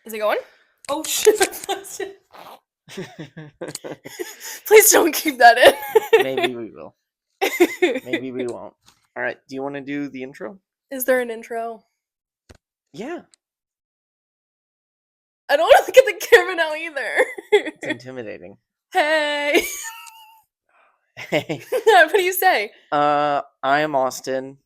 Is it going? Oh shit! Please don't keep that in. Maybe we will. Maybe we won't. All right. Do you want to do the intro? Is there an intro? Yeah. I don't want to look at the camera now either. It's intimidating. Hey. Hey. What do you say? I am Austin.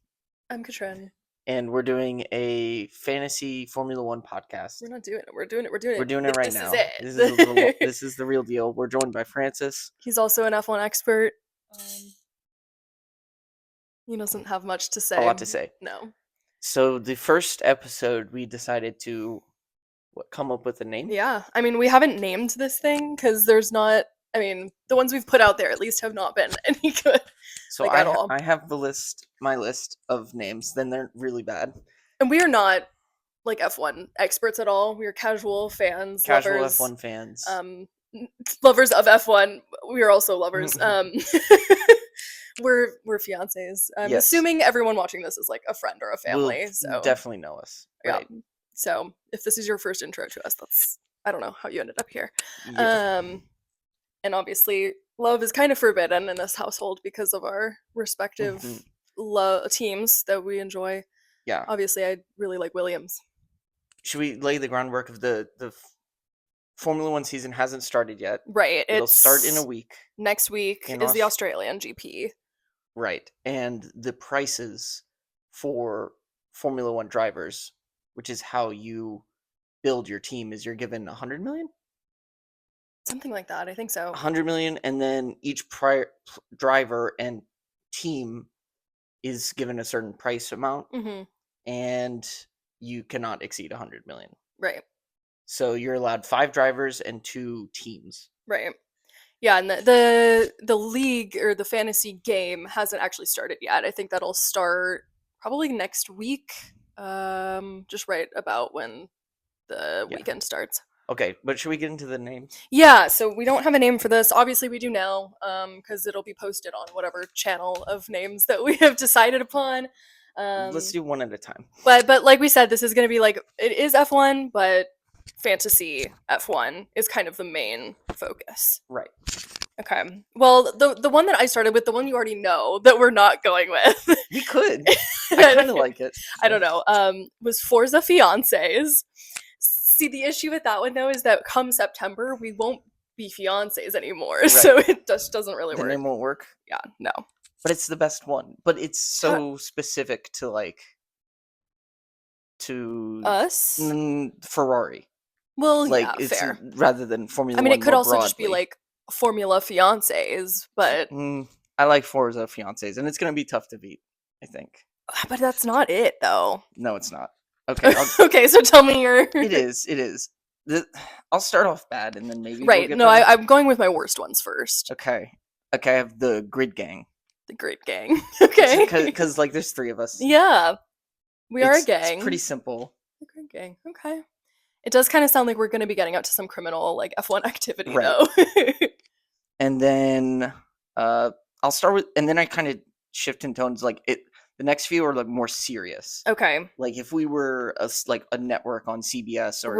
I'm Katrin. And we're doing a fantasy Formula One podcast. We're not doing it. We're doing it. We're doing it. We're doing it right now. This is it. This is the real deal. We're joined by Francis. He's also an F1 expert. He doesn't have much to say. A lot to say. No. So the first episode, we decided to come up with a name. Yeah. I mean, we haven't named this thing because there's not... I mean, the ones we've put out there at least have not been any good. So at all. I have my list of names. Then they're really bad. And we are not like F1 experts at all. We are casual fans, casual lovers, F1 fans, lovers of F1. We are also lovers. We're fiancés. I'm assuming everyone watching this is like a friend or a family. So definitely know us. Right. Yeah. So if this is your first intro to us, that's I don't know how you ended up here. Yeah. And obviously, love is kind of forbidden in this household because of our respective teams that we enjoy. Yeah. Obviously, I really like Williams. Should we lay the groundwork of the Formula One season hasn't started yet? Right. It'll start in a week. Next week is the Australian GP. Right. And the prices for Formula One drivers, which is how you build your team, is you're given 100 million? Something like that, I think so. 100 million, and then each driver and team is given a certain price amount, and you cannot exceed 100 million. Right. So you're allowed 5 drivers and 2 teams. Right. Yeah, and the league or the fantasy game hasn't actually started yet. I think that'll start probably next week, just right about when the weekend starts. Okay, but should we get into the names? Yeah, so we don't have a name for this. Obviously, we do now, because it'll be posted on whatever channel of names that we have decided upon. Let's do one at a time. But like we said, this is going to be like, it is F1, but fantasy F1 is kind of the main focus. Right. Okay. Well, the one that I started with, the one you already know that we're not going with. We could. I kind of like it. I don't know. Was Forza Fiancés. See, the issue with that one, though, is that come September, we won't be fiancés anymore, right. So it just doesn't really work. The name won't work? Yeah, no. But it's the best one. But it's so specific to, like, to... Us? Ferrari. Well, like, yeah, it's fair. Rather than Formula 1 I mean, it could also broadly. Just be, like, Formula Fiancés, but... I like Forza Fiancés, and it's going to be tough to beat, I think. But that's not it, though. No, it's not. Okay. Okay, so tell me your... It is. I'll start off bad, and then maybe right, we'll no, I'm going with my worst ones first. Okay, I have the Grid Gang. The Grid Gang. Okay. Because, like, there's 3 of us. Yeah. We are a gang. It's pretty simple. The Grid Gang. Okay. It does kind of sound like we're going to be getting out to some criminal, like, F1 activity, though. And then, I'll start with... And then I kind of shift in tones, like, the next few are like more serious. Okay. Like if we were a network on CBS or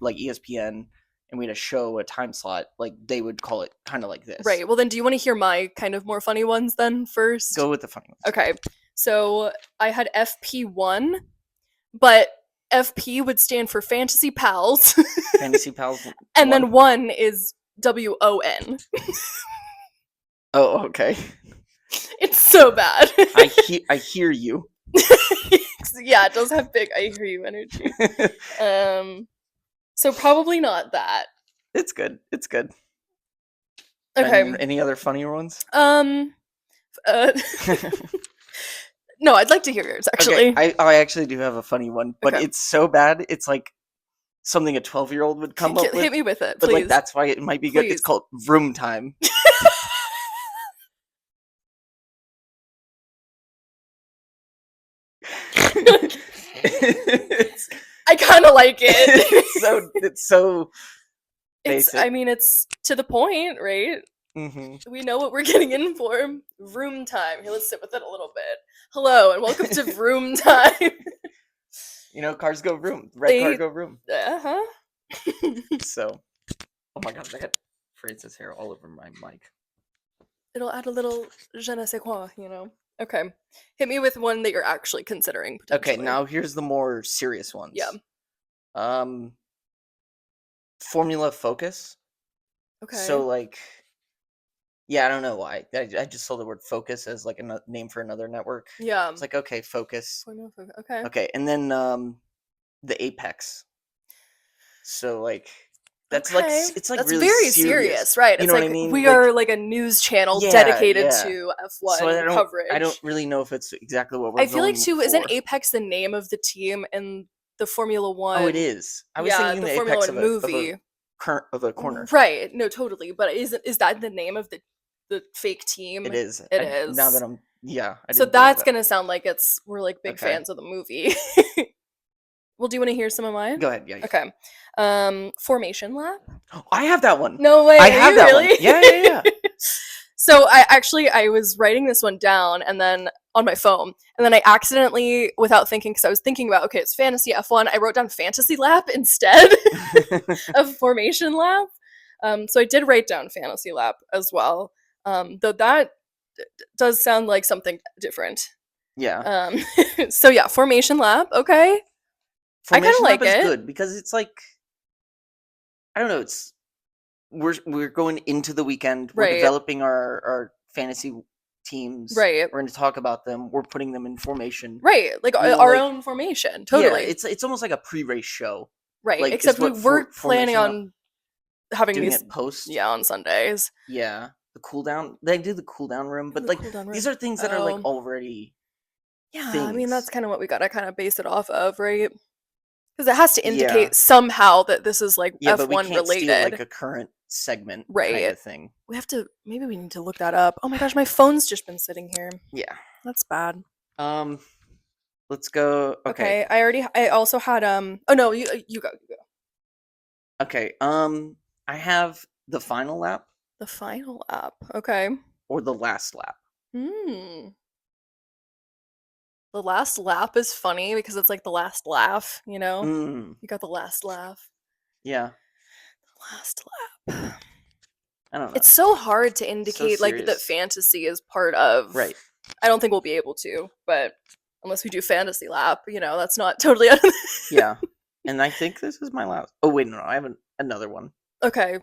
like ESPN, and we had a time slot, like they would call it kind of like this. Right. Well, then do you want to hear my kind of more funny ones then first? Go with the funny ones. Okay. So I had FP1, but FP would stand for Fantasy Pals. Fantasy Pals. And then 1 is WON. Oh, okay. It's so bad. I hear you. Yeah, it does have big I hear you energy. So probably not that. It's good. Okay. And any other funnier ones? No, I'd like to hear yours, actually. Okay, I actually do have a funny one, but it's so bad, it's like something a 12-year-old would come up with. Hit me with it, but please. Like that's why it might be good. It's called Vroom Time. I kind of like it. It's so basic. I mean, it's to the point, right? Mm-hmm. We know what we're getting in for. Vroom Time. Here, let's sit with it a little bit. Hello, and welcome to Vroom Time. You know, cars go vroom. Red car go vroom. Uh-huh. So, oh my god, I got Francis hair all over my mic. It'll add a little je ne sais quoi, you know? Okay. Hit me with one that you're actually considering Okay, potentially. now here's the more serious Yeah. ones. Um, Formula Focus. Okay. So like, yeah, I don't know why. I just saw the word Focus as like a name for another network. Yeah. It's like, okay, Focus. Formula Focus. Okay. Okay, and then the Apex. So like, that's like Okay. it's like That's really very serious. serious, right? You It's know what I like mean? we Like, are like a news channel yeah, dedicated yeah. to So F1 I don't coverage. really know if it's exactly what we're I feel like going too, isn't for. Apex the name of the team in the Formula Oh, it One? is. I was Yeah, thinking the the Formula apex One movie. of a corner. Right. No, totally. But is that the name of the fake It team? is. It Now that is. I So didn't think of that's that. gonna sound like we're like big Okay, fans of the movie. Well, do you want to hear some of mine? go ahead. Yeah, Okay. Formation lap. I have that one. No way. I Are have you that one. really? Yeah, yeah, yeah. So I was writing this one down and then on my phone, and then I accidentally, without thinking, because I was thinking about, okay, it's fantasy F1, I wrote down fantasy lap instead of formation lap. So I did write down fantasy lap as well. Though that does sound like something different. Yeah. Um, so yeah, formation lap. Okay, I kind of Formation lap like is it. good because it's like, I don't know. It's we're going into the weekend. We're Right, developing our fantasy teams. right, We're going to talk about them. We're putting them in formation. right. Like You know, our like, own formation. yeah, Totally. it's almost like a pre-race show. Right. Like, is Except we what were planning formation lap on having doing these, it post. yeah, on Sundays. Yeah, the cooldown. They do the cooldown room, but The like cooldown these room. are things that are like Oh, already yeah. I mean, that's things. kind of what we got to kind of base it off of, right? Because it has to Yeah, indicate somehow that this is like yeah, but we F1 can't steal like related, a current segment kind right? of thing. We have to. Maybe we need to look that up. Oh my gosh, my phone's just been sitting here. Yeah. That's bad. Um. Let's go. Okay. Okay, I also had Oh no, you go. You go. Okay. I have the final lap The final app. Okay. or the last lap. Hmm. The last lap is funny because it's like the last laugh, you know? Mm. You got the last laugh. Yeah. Last lap. I don't know. It's so hard to So indicate like that serious. fantasy is part of. Right. I don't think we'll be able to, but unless we do fantasy lap, you know, that's not totally Yeah. And I think this is my last. Oh wait, no, I have another one. Okay.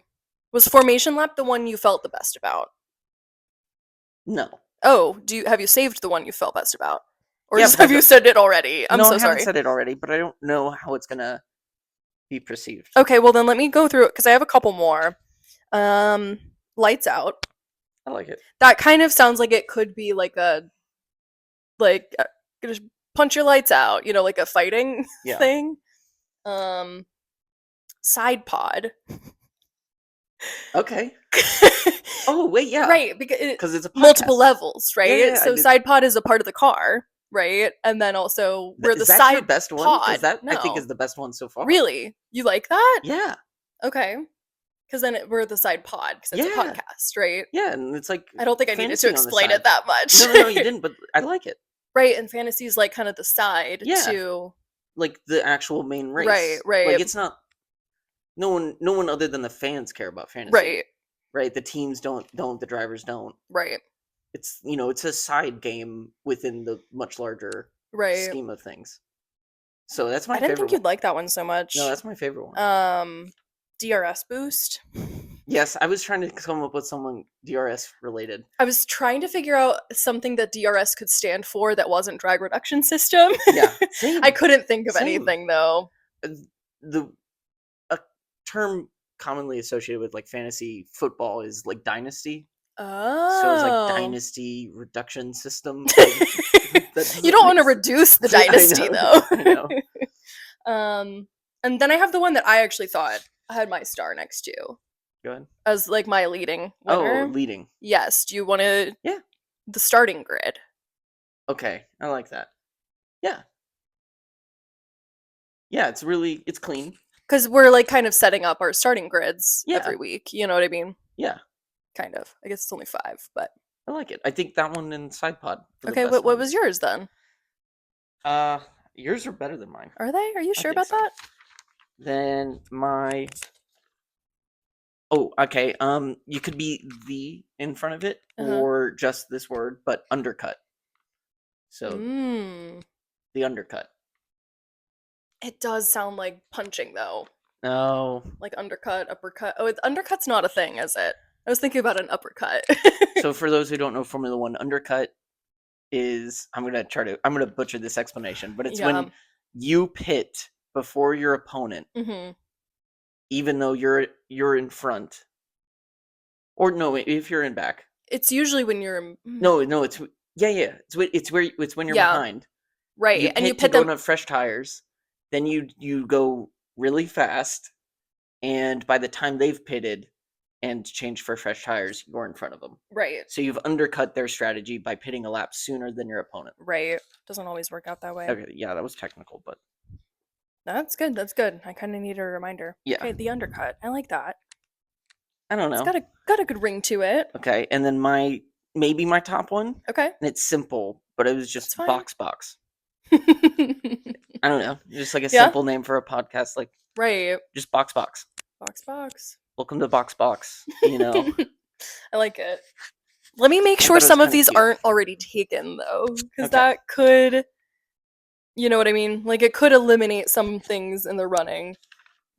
Was formation lap the one you felt the best about? No. Oh, have you saved the one you felt best about? Or Yeah, just but I have you don't. said it already? I'm No, I so haven't sorry. said it already, but I don't know how it's gonna be perceived. Okay, well then let me go through it because I have a couple more. Lights out. I like it. That kind of sounds like it could be like a like just punch your lights out, you know, like a fighting Yeah. thing. Side pod. Okay. Oh wait, yeah. Right, because Because it's a podcast. multiple levels, Yeah, right? yeah. So side pod is a part of the car, right? And then also where the Is that your side best one? Because pod. that I think No, is the best one so far. really, you like that? Yeah. Okay, because then we're the side pod because it's a Yeah. podcast, right? Yeah, and it's like I don't think I needed to fantasy on the explain it side. that much. No, you didn't. But I like it. Right, and fantasy is like kind of the side Yeah. to. Like the actual main race. Right, right. Like it's not. No one other than the fans care about fantasy. Right, Right. The teams don't. The drivers don't. right, It's it's a side game within the much larger right. scheme of things. So that's my I didn't favorite think one. you'd like that one so much. No, that's my favorite one. DRS boost. Yes, I was trying to come up with someone DRS related. I was trying to figure out something that DRS could stand for that wasn't drag reduction system. Yeah, same. I couldn't think of Same. anything though. A term commonly associated with like fantasy football is like dynasty. Oh. So it's like dynasty reduction system. You don't want to reduce the dynasty though. I know. And then I have the one that I actually thought I had my star next to Go ahead. as like my leading winner. Oh, leading. Yes. Do you want to? Yeah. The starting grid. Okay, I like that. Yeah. Yeah, it's clean. Because we're like kind of setting up our starting grids Yeah. every week. You know what I mean? Yeah. Kind of. I guess it's only 5, but I like it. I think that one and side pod. okay. What was yours then? Yours are better than mine. Are they? Are you sure think about so. that? Then my... Oh, okay. You could be the in front of it or just this word, but undercut. So the undercut. It does sound like punching though. No. Like undercut, uppercut. Oh, undercut's not a thing, is it? I was thinking about an uppercut. So for those who don't know Formula One, undercut is... I'm gonna butcher this explanation, but it's when you pit before your opponent, even though you're in front. Or no, if you're in back. It's usually when you're No, it's it's when you're behind. Right. You and you pit to pit go them on fresh tires, then you go really fast, and by the time they've pitted and changed for fresh tires, you're in front of them. right. So you've undercut their strategy by pitting a lap sooner than your opponent. Right. Doesn't always work out that way. Okay, yeah, that was technical, but That's good. That's good. I kind of need a reminder. yeah. Okay, the undercut. I like that. I don't know. It's got a good ring to it. Okay, and then maybe my top one. Okay. And it's simple, but it was just box. I I don't know, just like a simple name for a podcast, like right. Just box. Box. Welcome to box. You know. I like it. Let me make sure some of these aren't already taken though, because that could, you know what I mean? Like it could eliminate some things in the running.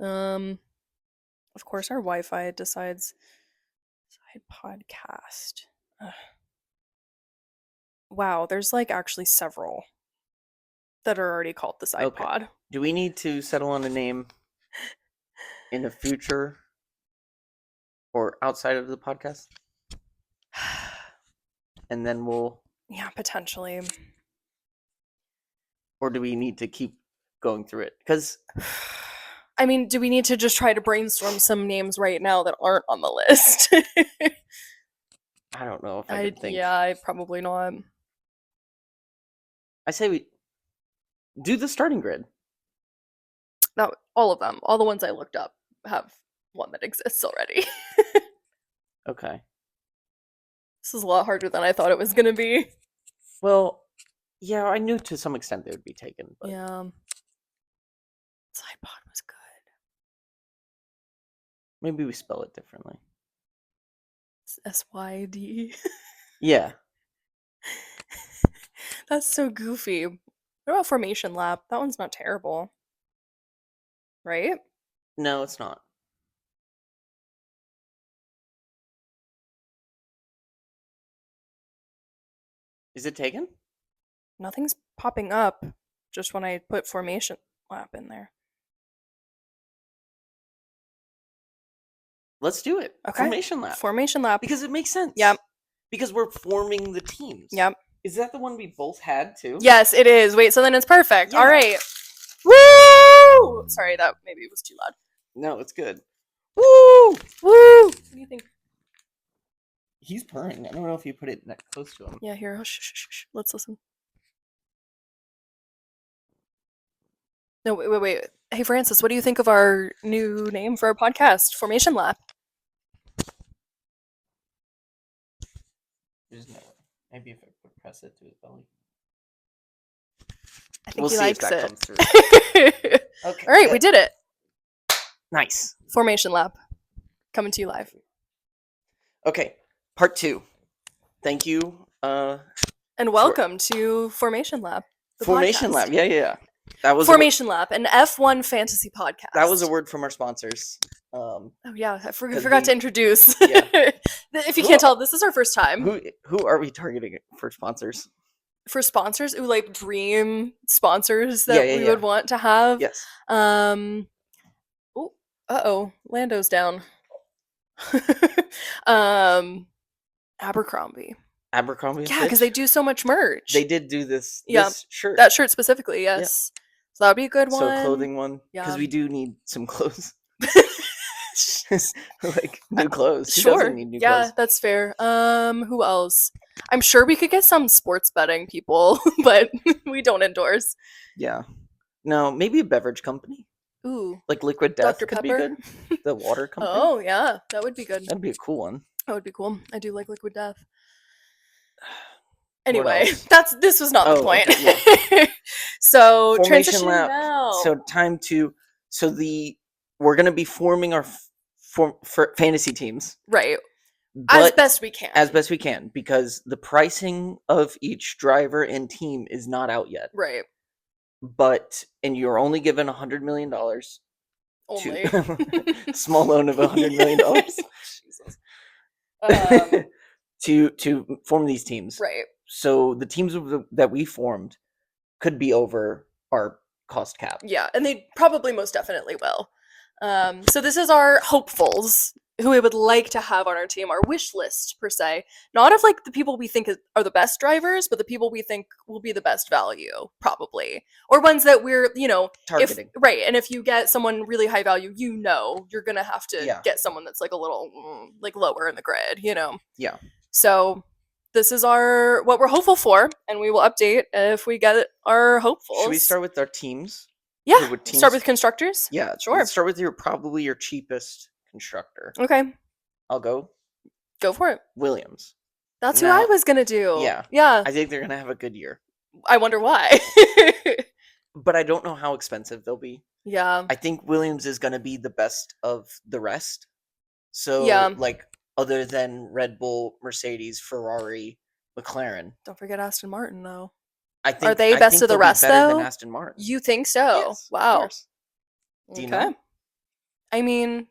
Of course, our Wi-Fi decides. Side podcast. Wow, there's like actually several that are already called the side pod. Do we need to settle on a name in the future or outside of the podcast? And then we'll... Yeah, potentially. Or do we need to keep going through it? Because... I mean, do we need to just try to brainstorm some names right now that aren't on the list? I don't know if I could think. Yeah, I probably not. I say we do the starting grid. No, all of them. All the ones I looked up have one that exists already. Okay. This is a lot harder than I thought it was going to be. Well, yeah, I knew to some extent they would be taken. But... Yeah. Sidepod was good. Maybe we spell it differently. It's SYD. Yeah. That's so goofy. What about Formation Lab? That one's not terrible. Right? No, it's not. Is it taken? Nothing's popping up just when I put Formation Lab in there. Let's do it. Okay. Formation Lab. Because it makes sense. Yep. Because we're forming the teams. Yep. Is that the one we both had too? Yes, it is. Wait, so then it's perfect. Yeah. All right. Woo! Sorry, that maybe was too loud. No, it's good. Woo! Woo! What do you think? He's purring. I don't know if you put it that close to him. Yeah, here. Shh. Let's listen. No, wait. Hey, Francis, what do you think of our new name for our podcast, Formation Lab? There's no way. Maybe if I could press it to his belly. I think he likes it. Comes through. Okay. All right, we did it. Nice. Formation Lab. Coming to you live. Okay, part 2. Thank you. And welcome to Formation Lab. Formation Lab, yeah. That was Formation Lab, an F1 fantasy podcast. That was a word from our sponsors. Oh yeah, I forgot to introduce. Yeah. If you can't tell, this is our first time. Who are we targeting for sponsors? For sponsors, like dream sponsors that we would want to have. Yes. Lando's down. Abercrombie. Yeah, because they do so much merch. They did do this shirt. That shirt specifically, yes. Yeah. So that would be a good one. So clothing one. Because we do need some clothes. Like new clothes. Sure. Clothes? That's fair. Who else? I'm sure we could get some sports betting people, but we don't endorse. Yeah. No, maybe a beverage company. Ooh. Like Liquid Death Dr. could Pepper? be good. The water company. Oh, yeah. That would be good. That'd be a cool one. That would be cool. I do like Liquid Death. Anyway, this was not the point. Okay, yeah. So Formation Lab. Now. So time to So we're going to be forming our for fantasy teams. Right. As But best we can. As best we can, because the pricing of each driver and team is not out yet. Right. And you're only given $100 million. Only. Small loan of $100 million. Jesus. To form these teams. Right. So the teams that we formed could be over our cost cap. Yeah, and they probably most definitely will. So this is our hopefuls who we would like to have on our team, our wish list per se. Not of like the people we think are the best drivers, but the people we think will be the best value, probably, or ones that we're targeting. Right, and if you get someone really high value, you're gonna have to get someone that's like a little like lower in the grid, Yeah. So this is what we're hopeful for, and we will update if we get our hopefuls. Should we start with our teams? Yeah, start with constructors? Yeah, sure. Let's start with probably your cheapest constructor. Okay. I'll go. Go for it. Williams. That's who I was going to do. Yeah. Yeah. I think they're going to have a good year. I wonder why. But I don't know how expensive they'll be. Yeah. I think Williams is going to be the best of the rest. So, like, other than Red Bull, Mercedes, Ferrari, McLaren. Don't forget Aston Martin, though. Are they best of the rest, though? Than Aston Martin. You think so? Yes, wow. Of course. Do you know? I mean,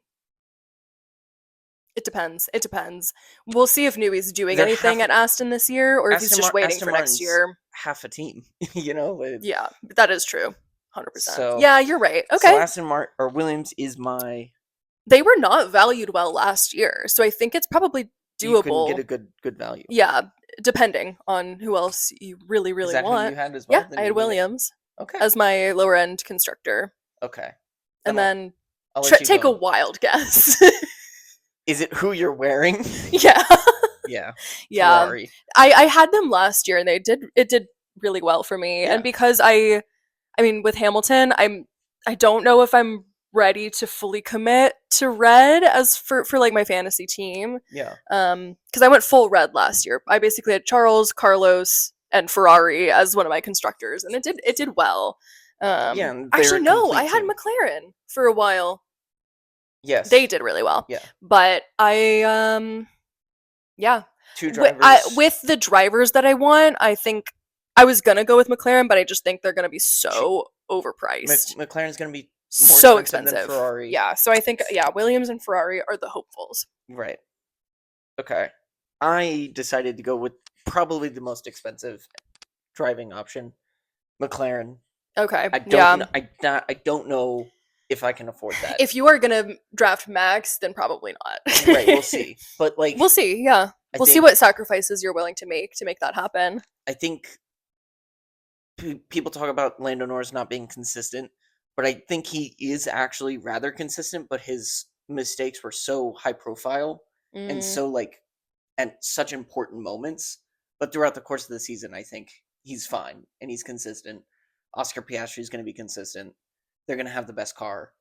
it depends. It depends. We'll see if Newey's doing anything at Aston this year, or if he's just waiting for next year. Half a team, Yeah, that is true. 100%. So, yeah, you're right. Okay. So Aston Martin or Williams is my. They were not valued well last year, so I think it's probably doable. You can get a good value. Yeah, depending on who else you really is that want. Who you had as well? Yeah, I had Williams. Okay. As my lower end constructor. Okay. And then take a wild guess. Is it who you're wearing? Yeah. Yeah. Yeah. Ferrari. I had them last year and it did really well for me. Yeah. And because I mean with Hamilton, I don't know if I'm ready to fully commit to red as for like my fantasy team. Yeah. Because I went full red last year. I basically had Charles, Carlos, and Ferrari as one of my constructors, and it did well. Yeah. Actually, no, I had McLaren for a while. Yes. They did really well. Yeah. But I yeah. Two drivers. With the drivers that I want, I think I was gonna go with McLaren, but I just think they're gonna be so overpriced. McLaren's gonna be more so expensive than Ferrari. Yeah, so I think Williams and Ferrari are the hopefuls. Right. Okay. I decided to go with probably the most expensive driving option, McLaren. Okay. I don't know if I can afford that. If you are gonna draft Max, then probably not. Right. We'll see. But like, we'll see. Yeah, we'll see what sacrifices you're willing to make that happen. I think people talk about Lando Norris not being consistent. But I think he is actually rather consistent, but his mistakes were so high profile and so and such important moments. But throughout the course of the season, I think he's fine and he's consistent. Oscar Piastri is going to be consistent. They're going to have the best car,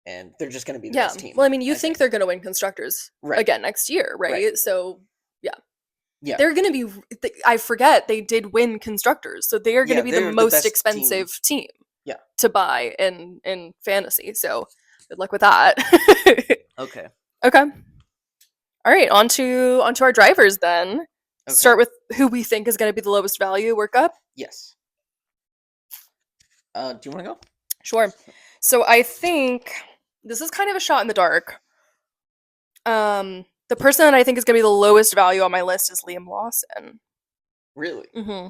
and they're just going to be the best team. Well, I mean, you think they're going to win constructors again next year, right? So yeah, they're going to be. I forget they did win constructors, so they are going to be the most expensive team. Yeah. To buy in fantasy. So good luck with that. Okay. Okay. All right, on to our drivers then. Okay. Start with who we think is going to be the lowest value. Work up. Yes. Do you want to go? Sure. So I think this is kind of a shot in the dark. The person that I think is going to be the lowest value on my list is Liam Lawson. Really? Mm-hmm.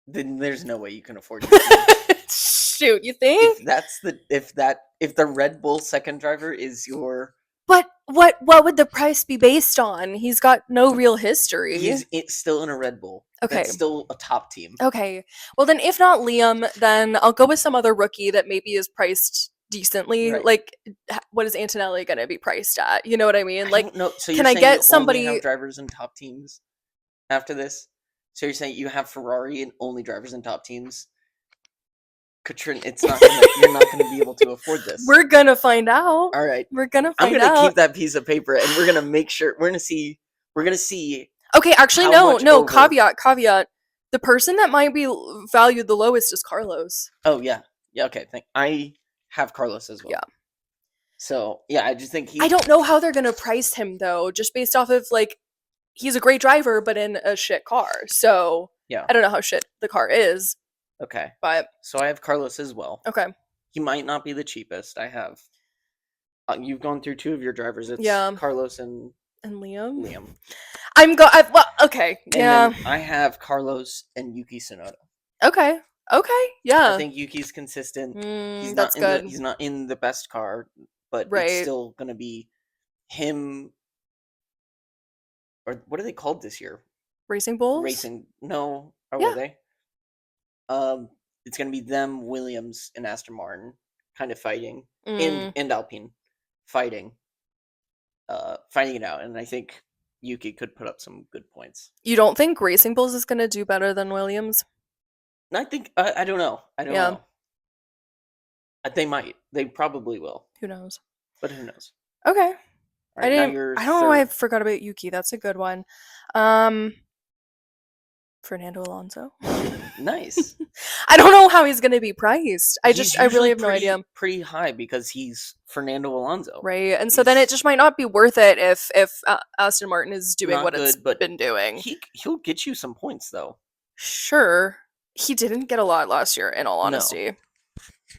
Then there's no way you can afford it. Shoot, you think? If the Red Bull second driver is your. But what would the price be based on? He's got no real history. It's still in a Red Bull. Okay. That's still a top team. Okay. Well, then if not Liam, then I'll go with some other rookie that maybe is priced decently. Right. Like, what is Antonelli going to be priced at? You know what I mean? Like, no. So can I get somebody? Only have drivers in top teams after this? So you're saying you have Ferrari and only drivers in top teams? Katrin, you're not gonna be able to afford this. We're gonna find out. All right. We're gonna find out. I'm gonna keep that piece of paper and we're gonna make sure we're gonna see. Okay, actually no, caveat. The person that might be valued the lowest is Carlos. Oh yeah. Yeah, okay. I have Carlos as well. Yeah. So yeah, I just think I don't know how they're gonna price him though, just based off of like he's a great driver, but in a shit car. So yeah. I don't know how shit the car is. Okay. But so I have Carlos as well. Okay. He might not be the cheapest. I have. You've gone through two of your drivers. It's Carlos and Liam. Well, okay. Yeah. And then I have Carlos and Yuki Tsunoda. Okay. Okay. Yeah. I think Yuki's consistent. He's that's not good. He's not in the best car, but Right. it's still gonna be him. Or what are they called this year? Racing Bulls. Racing? No. Or were they? It's gonna be them, Williams, and Aston Martin, kind of fighting, and Alpine, fighting it out. And I think Yuki could put up some good points. You don't think Racing Bulls is gonna do better than Williams? I think I don't know. I don't know. They might. They probably will. Who knows? But who knows? Okay. Right, I don't know why I forgot about Yuki. That's a good one. Fernando Alonso. Nice. I don't know how he's going to be priced. I really have no idea. Pretty high because he's Fernando Alonso. Right. And so then it just might not be worth it if Aston Martin is doing what it's been doing. He'll get you some points though. Sure. He didn't get a lot last year, in all honesty. No.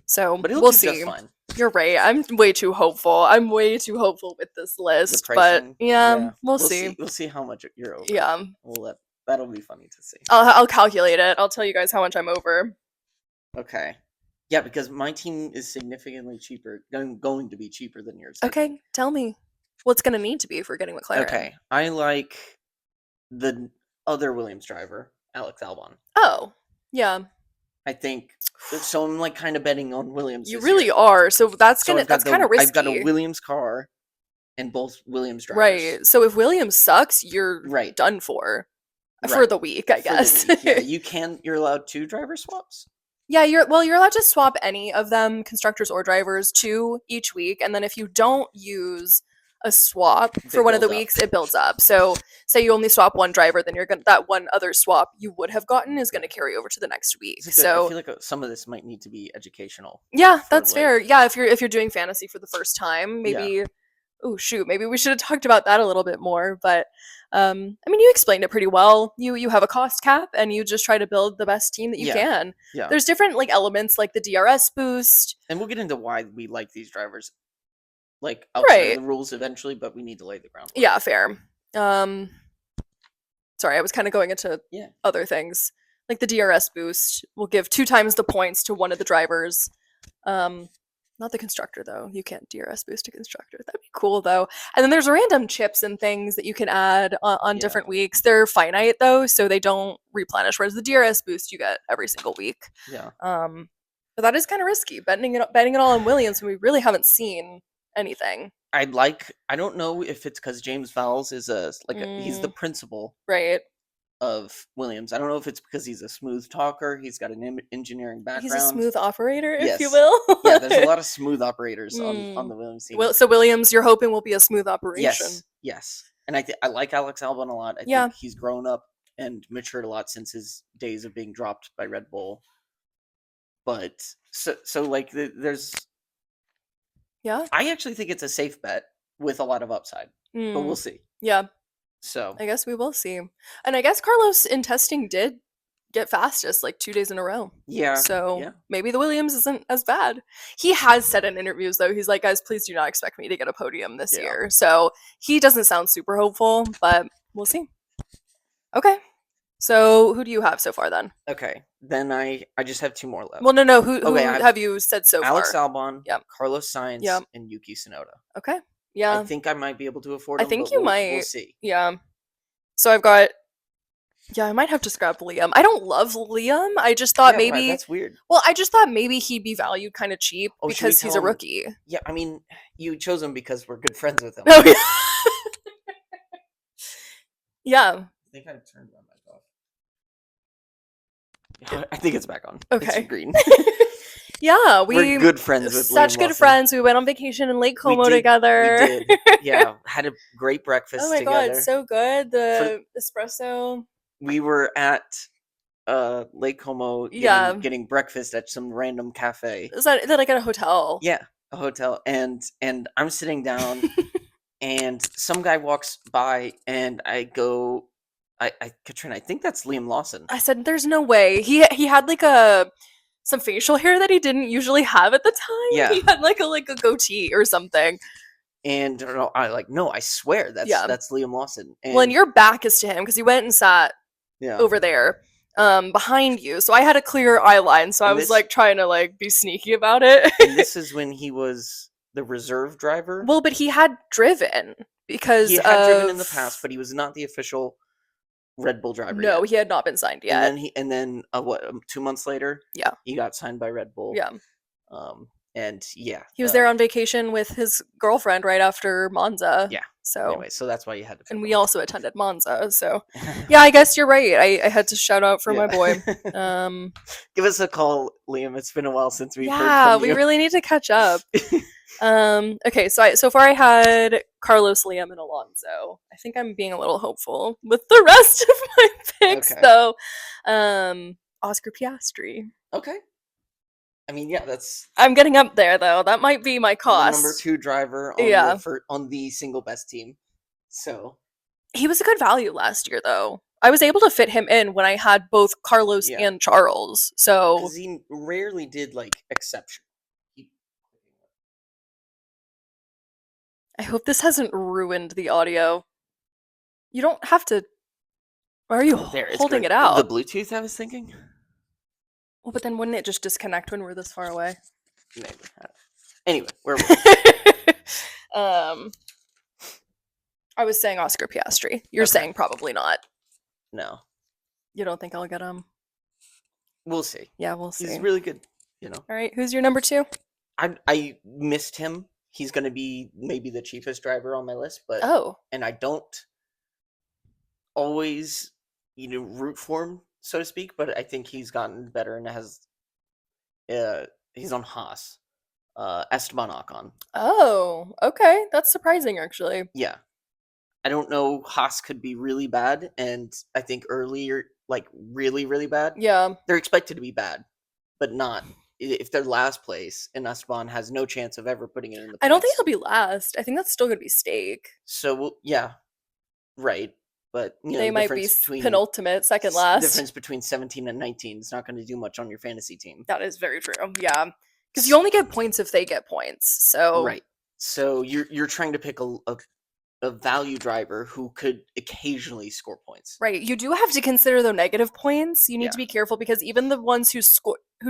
So but we'll see. Just fine. You're right. I'm way too hopeful. I'm way too hopeful with this list. But yeah, we'll see. We'll see how much you're over. Yeah. That'll be funny to see. I'll calculate it. I'll tell you guys how much I'm over. Okay. Yeah, because my team is significantly cheaper, going to be cheaper than yours. Okay, tell me. What's going to need to be if we're getting McLaren? Okay, I like the other Williams driver, Alex Albon. Oh, yeah. I think so. I'm like kind of betting on Williams. You really are. So that's kind of risky. I've got a Williams car, and both Williams drivers. Right. So if Williams sucks, you're done for the week, I guess. Yeah, you're allowed 2 driver swaps. Yeah, you're allowed to swap any of them, constructors or drivers, 2 each week, and then if you don't use a swap for one of the weeks, it builds up. So say you only swap one driver, then that one other swap you would have gotten is going to carry over to the next week. So I feel like some of this might need to be educational. Yeah, that's fair. Yeah, if you're doing fantasy for the first time, maybe. Yeah. Oh shoot, maybe we should have talked about that a little bit more. But I mean, you explained it pretty well. You have a cost cap, and you just try to build the best team that you can. Yeah. There's different elements like the DRS boost, and we'll get into why we like these drivers. Outside of the rules eventually, but we need to lay the groundwork. Yeah, fair. Sorry, I was kind of going into other things. Like the DRS boost will give 2 times the points to one of the drivers. Not the constructor, though. You can't DRS boost a constructor. That'd be cool, though. And then there's random chips and things that you can add on different weeks. They're finite, though, so they don't replenish, whereas the DRS boost you get every single week. Yeah. But that is kind of risky, betting it all on Williams when we really haven't seen anything. I don't know if it's because James Vowles is he's the principal of Williams. I don't know if it's because he's a smooth talker. He's got an engineering background. He's a smooth operator, if you will. Yeah, there's a lot of smooth operators on the Williams team. So Williams, you're hoping will be a smooth operation. Yes. And I like Alex Albon a lot. I think he's grown up and matured a lot since his days of being dropped by Red Bull. But there's. Yeah. I actually think it's a safe bet with a lot of upside, but we'll see. Yeah. So I guess we will see. And I guess Carlos in testing did get fastest 2 days in a row. Yeah. So maybe the Williams isn't as bad. He has said in interviews, though, he's like, guys, please do not expect me to get a podium this year. So he doesn't sound super hopeful, but we'll see. Okay. So who do you have so far then? Okay. Then I just have 2 more left. Well, no. Who have you said so Alex far? Albon, Carlos Sainz, and Yuki Tsunoda. Okay. Yeah. I think I might be able to afford them. I think you might. We'll see. Yeah. So I've got... Yeah, I might have to scrap Liam. I don't love Liam. I just thought maybe... Right, that's weird. Well, I just thought maybe he'd be valued kind of cheap because he's a rookie. Yeah, I mean, you chose him because we're good friends with him. Oh, yeah. Yeah. I think I turned my mic off. I think it's back on. Okay. It's green. Yeah, we're good friends with such good friends. We went on vacation in Lake Como together. We did. Yeah, had a great breakfast together. Oh my god, so good. The espresso. We were at Lake Como Yeah. getting breakfast at some random cafe. Is that like at a hotel? Yeah, a hotel, and I'm sitting down, and some guy walks by, and I go, Katrina, I think that's Liam Lawson. I said, "There's no way." He had like some facial hair that he didn't usually have at the time. Yeah, He had like a goatee or something. and I like, no, I swear Yeah. that's Liam Lawson, Well, and and your back is to him because he went and sat yeah, over there, behind you. So I had a clear eye line. So I and was this like trying to like be sneaky about it. and this is when he was the reserve driver. Well, but he had driven He because had driven in the of past, but he was not the official Red Bull driver no, yet. he had not been signed And yet. then what? 2 months later, Yeah, he got signed by Red Bull. yeah. And yeah, He was there on vacation with his girlfriend right after Monza. yeah. So, Anyway, so that's why you had to pick and we him. also attended Monza. So, yeah, I guess you're right. I had to shout out for Yeah. my boy. Give us a call, Liam. It's been a while since we've heard Yeah, from we you. really need to catch up. Okay, so far I had Carlos, Liam, and Alonso. I think I'm being a little hopeful with the rest of my picks, Okay. though. Oscar Piastri. Okay. I mean, yeah, that's I'm getting up there, though. That might be my the cost. number 2 driver on Yeah. on the single best team. So He was a good value last year, though. I was able to fit him in when I had both Carlos Yeah. and Charles. So because he rarely did like exception. I hope this hasn't ruined the audio. You don't have to. Why are you holding it out? The Bluetooth, I was thinking. Well, but then wouldn't it just disconnect when we're this far away? Maybe. Anyway, where were we? I was saying Oscar Piastri. You're Okay. saying probably not. No. You don't think I'll get him? We'll see. Yeah, we'll see. He's really good, you know. All right, who's your number 2? I missed him. He's going to be maybe the cheapest driver on my list, but and I don't always, root for him, so to speak, but I think he's gotten better and has he's on Haas. Esteban Ocon. Oh, okay. That's surprising, actually. Yeah. I don't know. Haas could be really bad, and I think earlier, like really, really bad. Yeah. They're expected to be bad, but not if they're last place, and Esteban has no chance of ever putting it in the points. I don't think he'll be last. I think that's still going to be stake. So, yeah, right. But, they might be penultimate, second last. The difference between 17 and 19 is not going to do much on your fantasy team. That is very true. Yeah. Because you only get points if they get points. So right. So you're trying to pick a value driver who could occasionally score points. Right. You do have to consider the negative points. You need to be careful because even the ones who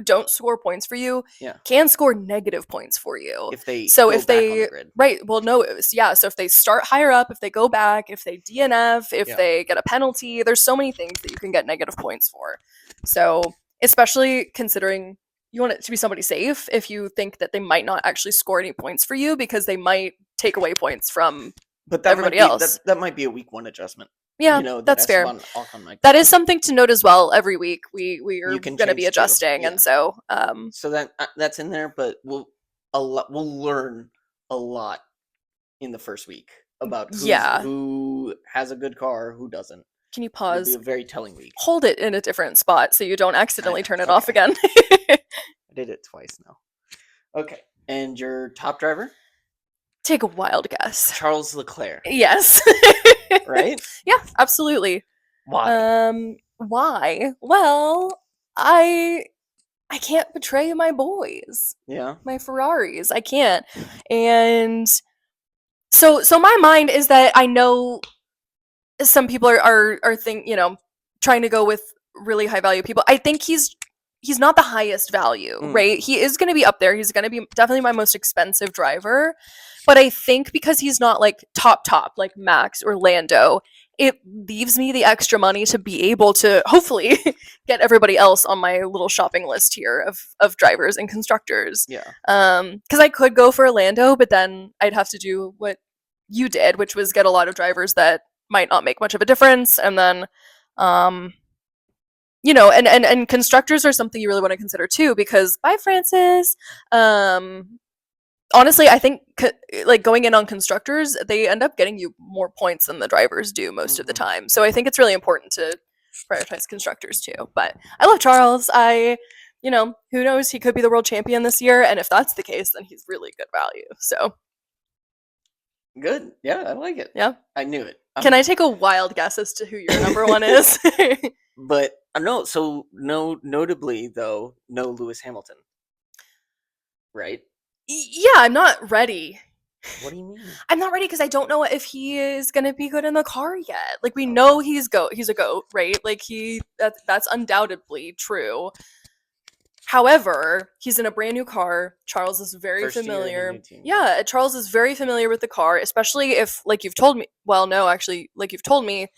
don't score points for you can score negative points for you. If they go back on the grid. Right. Well, no, so if they start higher up, if they go back, if they DNF, if they get a penalty, there's so many things that you can get negative points for. So, especially considering you want it to be somebody safe if you think that they might not actually score any points for you because they might take away points from everybody else. That might be a week 1 adjustment. Yeah, that's fair. That is something to note as well. Every week we are going to be adjusting, and so so that's in there. But we'll learn a lot in the first week about who has a good car, who doesn't. Can you pause? It'll be a very telling week. Hold it in a different spot so you don't accidentally turn it off again. I did it twice now. Okay, and your top driver? Take a wild guess. Charles Leclerc. Yes. Right? Yeah, absolutely. Why? Why? Well, I can't betray my boys. Yeah. My Ferraris. I can't. And so my mind is that I know some people are trying to go with really high value people. I think he's not the highest value, right? He is going to be up there. He's going to be definitely my most expensive driver. But I think because he's not like top, like Max or Lando, it leaves me the extra money to be able to hopefully get everybody else on my little shopping list here of drivers and constructors. Yeah. Because I could go for Lando, but then I'd have to do what you did, which was get a lot of drivers that might not make much of a difference. And then, and constructors are something you really want to consider too, because bye, Francis. Honestly, I think like going in on constructors, they end up getting you more points than the drivers do most of the time. So I think it's really important to prioritize constructors too. But I love Charles. Who knows? He could be the world champion this year, and if that's the case, then he's really good value. So Good. Yeah, I like it. yeah. I knew it. Can I take a wild guess as to who your number one is? But no. So notably though, no Lewis Hamilton. Right. Yeah, I'm not ready. What do you mean? I'm not ready because I don't know if he is gonna be good in the car yet. Like we know he's a goat, right? Like that's undoubtedly true. However, he's in a brand new car. Charles is very First year in a familiar. new team. Yeah, Charles is very familiar with the car, especially if, like you've told me. Well, no, actually, like you've told me,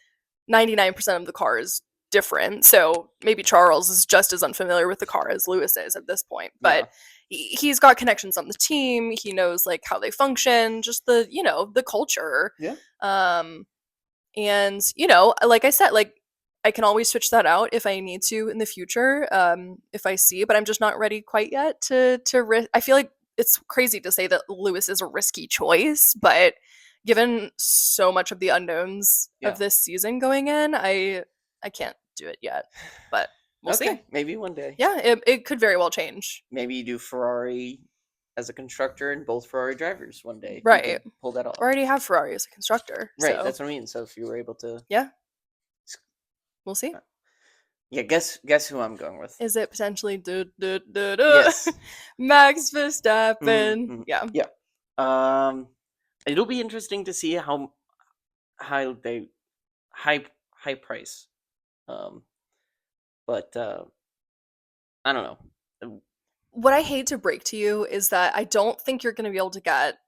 99% of the car is different. So maybe Charles is just as unfamiliar with the car as Lewis is at this point. But he's got connections on the team. He knows like how they function, just the culture. Yeah. And like I said, like I can always switch that out if I need to in the future, if I see. But I'm just not ready quite yet to risk. I feel like it's crazy to say that Lewis is a risky choice, but given so much of the unknowns of this season going in, I can't do it yet. But we'll see. Maybe one day. Yeah, it could very well change. Maybe you do Ferrari as a constructor and both Ferrari drivers one day. Right. Pull that off. I already have Ferrari as a constructor. Right, so. that's what I mean. So if you were able to. Yeah. We'll see. Yeah, guess who I'm going with. Is it potentially Yes. Max Verstappen? Yeah. Yeah. It'll be interesting to see how high price. But I don't know. What I hate to break to you is that I don't think you're going to be able to get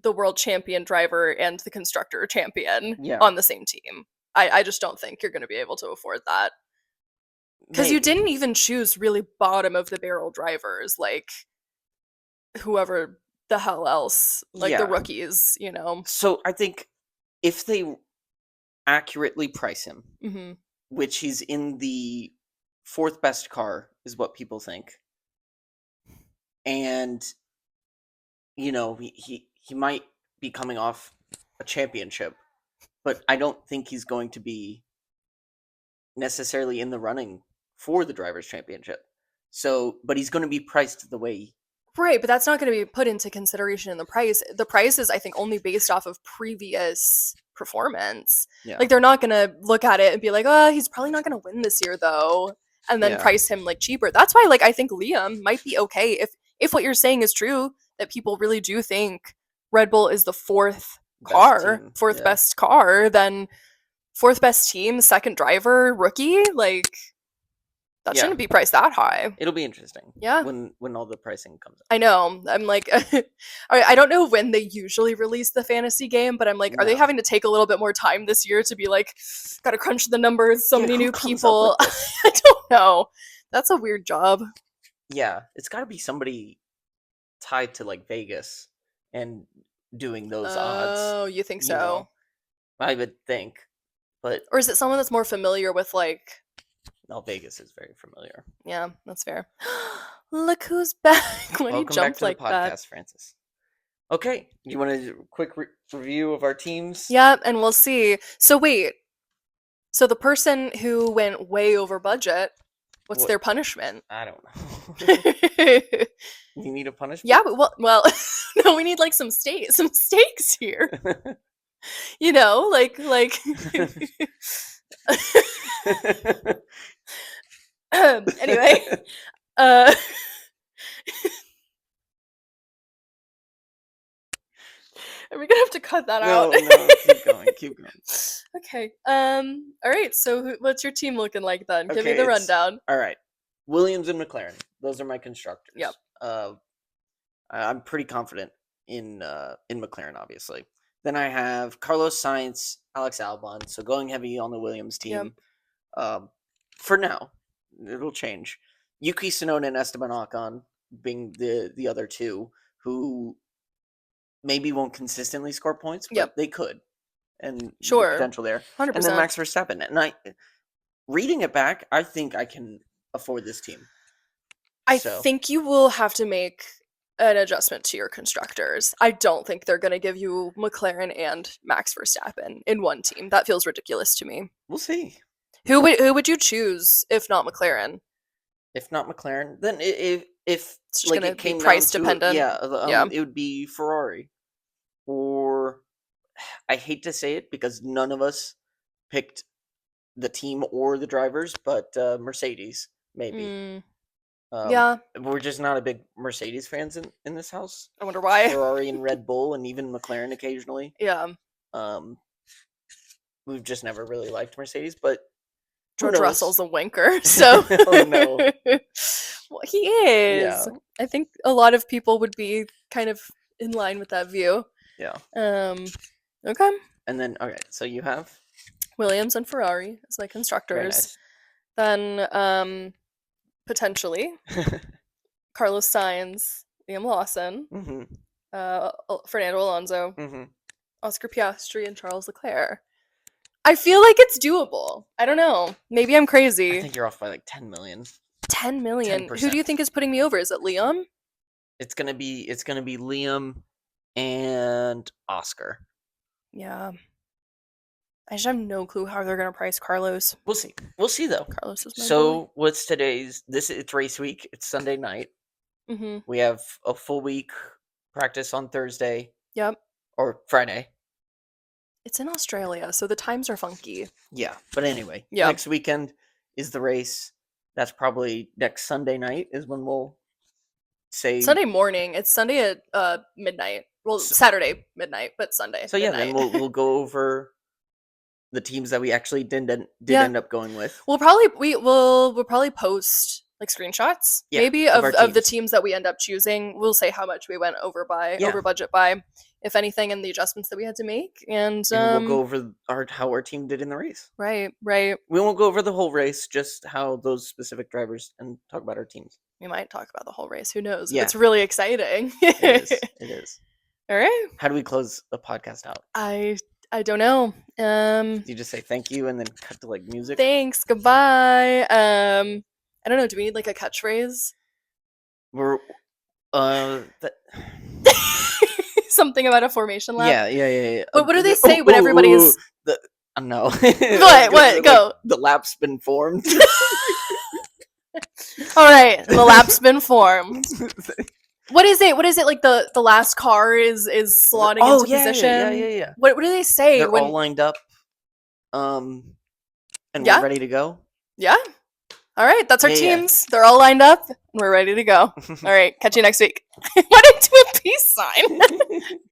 the world champion driver and the constructor champion on the same team. I just don't think you're going to be able to afford that. Because you didn't even choose really bottom of the barrel drivers, like whoever the hell else, like the rookies, So I think if they accurately price him, which he's in the fourth best car, is what people think, and he might be coming off a championship, but I don't think he's going to be necessarily in the running for the drivers' championship. So, but he's going to be priced the way. Right, but that's not going to be put into consideration in the price. The price is, I think, only based off of previous performance. Yeah. Like, they're not going to look at it and be like, oh, he's probably not going to win this year, though, and then price him, like, cheaper. That's why, like, I think Liam might be okay. If what you're saying is true, that people really do think Red Bull is the fourth best car, then fourth best team, second driver, rookie, like... That shouldn't be priced that high. It'll be interesting. Yeah. When all the pricing comes up. I know. I'm like, I don't know when they usually release the fantasy game, but I'm like, are they having to take a little bit more time this year to be like, gotta crunch the numbers, so many new people? I don't know. That's a weird job. Yeah. It's gotta be somebody tied to like Vegas and doing those odds. Oh, you think so? I would think. But or is it someone that's more familiar with like... No, Vegas is very familiar. Yeah, that's fair. Look who's back. When Welcome you jump back to like the podcast, Francis. Okay, you want to do a quick review of our teams? Yeah, and we'll see. So wait, so the person who went way over budget, what's their punishment? I don't know. You need a punishment? Yeah, but well, no, we need like some stakes here. Like. Anyway, are we gonna have to cut that out? No, keep going. Okay. All right. So, what's your team looking like then? Give me the rundown. All right. Williams and McLaren. Those are my constructors. Yep. I'm pretty confident in McLaren, obviously. Then I have Carlos Sainz, Alex Albon. So going heavy on the Williams team. Yep. For now, it'll change. Yuki Tsunoda and Esteban Ocon being the other two who maybe won't consistently score points, but they could. And the potential there. 100%. And then Max Verstappen. And reading it back, I think I can afford this team. I think you will have to make an adjustment to your constructors. I don't think they're going to give you McLaren and Max Verstappen in one team. That feels ridiculous to me. We'll see. Who would you choose if not McLaren? If not McLaren, then if It's just like gonna it be came down price to it, dependent. yeah, Yeah. it would be Ferrari. Or I hate to say it because none of us picked the team or the drivers, but Mercedes maybe. Mm, yeah. We're just not a big Mercedes fans in this house. I wonder why. Ferrari and Red Bull, and even McLaren occasionally. Yeah. Um, we've just never really liked Mercedes, but who George knows? Russell's a wanker, so Oh no. well, he is. Yeah. I think a lot of people would be kind of in line with that view. Yeah. Okay. And then so you have Williams and Ferrari as my very constructors. nice. Then potentially Carlos Sainz, Liam Lawson, Fernando Alonso, Oscar Piastri, and Charles Leclerc. I feel like it's doable. I don't know. Maybe I'm I crazy. think you're off by like 10 million. 10 million. 10%. Who do you think is putting me over? Is it Liam? It's gonna be Liam and Oscar. Yeah. I just have no clue how they're gonna price Carlos. We'll see. We'll see though. Carlos is my So boy. what's today's? It's race week. It's Sunday night. Mm-hmm. We have a full week practice on Thursday. Yep. Or Friday. It's in Australia, so the times are funky. Yeah, but anyway, yeah. Next weekend is the race. That's probably next Sunday night is when we'll say Sunday morning. It's Sunday at midnight. Well, Saturday midnight, but Sunday. So yeah, midnight. then we'll go over the teams that we actually did end up going with. We'll probably post like screenshots maybe of the teams that we end up choosing. We'll say how much we went over budget by, if anything, and the adjustments that we had to make, and we'll go over how our team did in the race. Right. We won't go over the whole race, just how those specific drivers, and talk about our teams. We might talk about the whole race. Who knows? Yeah. It's really exciting. It is. All right. How do we close the podcast out? I don't know. You just say thank you and then cut to like music. Thanks. Goodbye. I don't know. Do we need like a catchphrase? We're something about a formation lap. Yeah. What do they say when everybody's? No. What? Go. Like, the lap's been formed. All right, the lap's been formed. What is it? Like the last car is slotting into position? Yeah. What do they say? They're all lined up, and we're ready to go. Yeah. All right, that's our teams. They're all lined up, and we're ready to go. All right, catch you next week. Why did I do a peace sign?